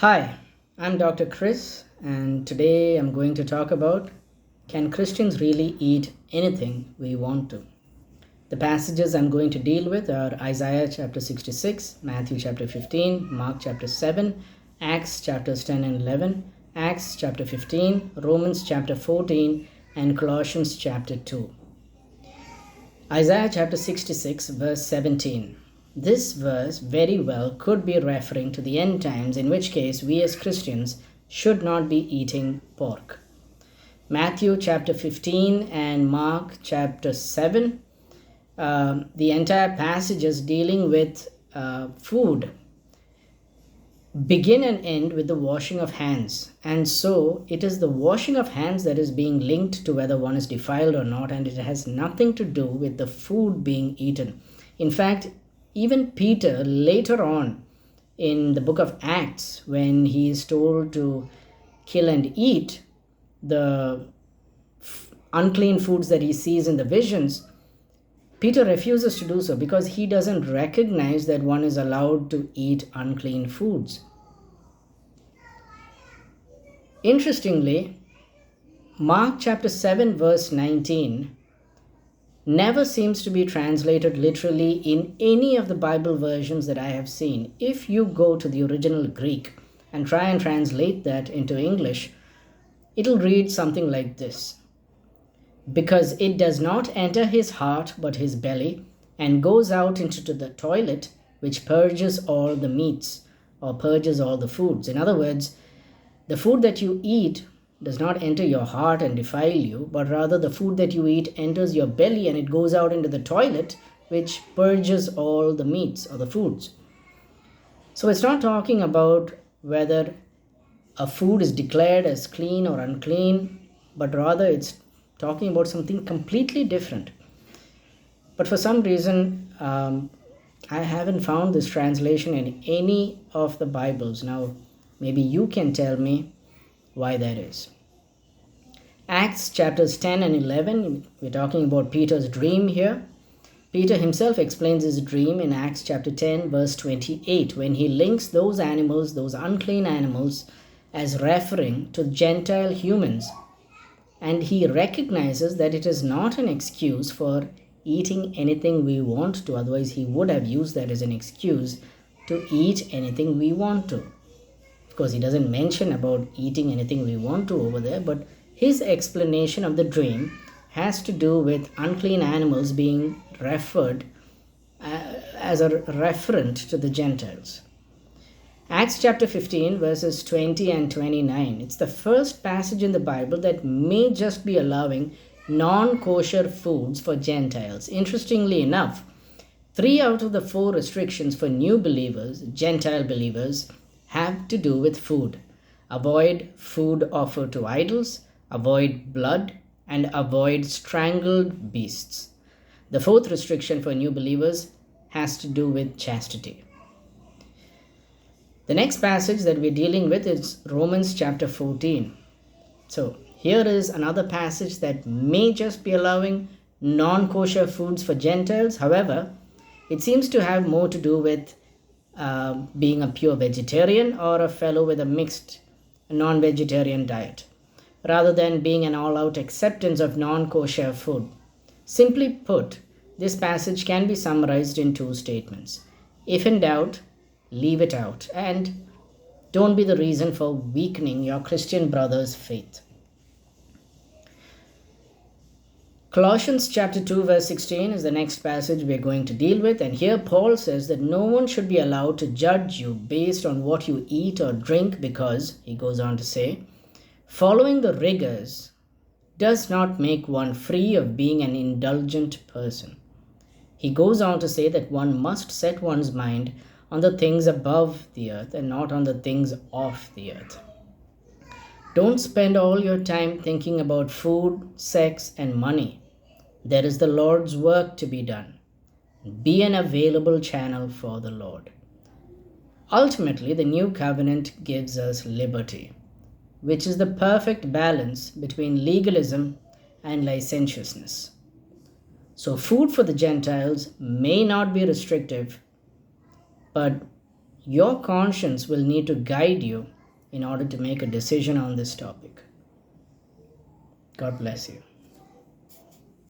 Hi, I'm Dr. Chris, and today I'm going to talk about, can Christians really eat anything we want to? The passages I'm going to deal with are Isaiah chapter 66, Matthew chapter 15, Mark chapter 7, Acts chapters 10 and 11, Acts chapter 15, Romans chapter 14, and Colossians chapter 2. Isaiah chapter 66, verse 17. This verse very well could be referring to the end times, in which case we as Christians should not be eating pork. Matthew chapter 15 and Mark chapter 7, the entire passages dealing with food begin and end with the washing of hands. And so it is the washing of hands that is being linked to whether one is defiled or not, and it has nothing to do with the food being eaten. In fact, even Peter later on in the book of Acts, when he is told to kill and eat the unclean foods that he sees in the visions, Peter refuses to do so because he doesn't recognize that one is allowed to eat unclean foods. Interestingly, Mark chapter 7 verse 19 never seems to be translated literally in any of the Bible versions that I have seen. If you go to the original Greek and try and translate that into English, it'll read something like this: because it does not enter his heart but his belly, and goes out into the toilet, which purges all the meats, or purges all the foods. In other words, the food that you eat does not enter your heart and defile you, but rather the food that you eat enters your belly and it goes out into the toilet, which purges all the meats or the foods. So it's not talking about whether a food is declared as clean or unclean, but rather it's talking about something completely different. But for some reason, I haven't found this translation in any of the Bibles. Now, maybe you can tell me why that is. Acts chapters 10 and 11, we're talking about Peter's dream here. Peter himself explains his dream in Acts chapter 10 verse 28, when he links those animals, those unclean animals, as referring to Gentile humans. And he recognizes that it is not an excuse for eating anything we want to, otherwise he would have used that as an excuse to eat anything we want to. Of course, he doesn't mention about eating anything we want to over there, but his explanation of the dream has to do with unclean animals being referred as a referent to the Gentiles. Acts chapter 15 verses 20 and 29. It's the first passage in the Bible that may just be allowing non-kosher foods for Gentiles. Interestingly enough, 3 out of the 4 restrictions for new believers, Gentile believers, have to do with food. Avoid food offered to idols, avoid blood, and avoid strangled beasts. The 4th restriction for new believers has to do with chastity. The next passage that we're dealing with is Romans chapter 14. So here is another passage that may just be allowing non-kosher foods for Gentiles. However, it seems to have more to do with being a pure vegetarian or a fellow with a mixed non-vegetarian diet, rather than being an all-out acceptance of non-kosher food. Simply put, this passage can be summarized in 2 statements. If in doubt, leave it out, and don't be the reason for weakening your Christian brother's faith. Colossians chapter 2 verse 16 is the next passage we're going to deal with, and here Paul says that no one should be allowed to judge you based on what you eat or drink, because, he goes on to say, following the rigors does not make one free of being an indulgent person. He goes on to say that one must set one's mind on the things above the earth and not on the things of the earth. Don't spend all your time thinking about food, sex, and money. There is the Lord's work to be done. Be an available channel for the Lord. Ultimately, the new covenant gives us liberty, which is the perfect balance between legalism and licentiousness. So food for the Gentiles may not be restrictive, but Your conscience will need to guide you in order to make a decision on this topic. God bless you.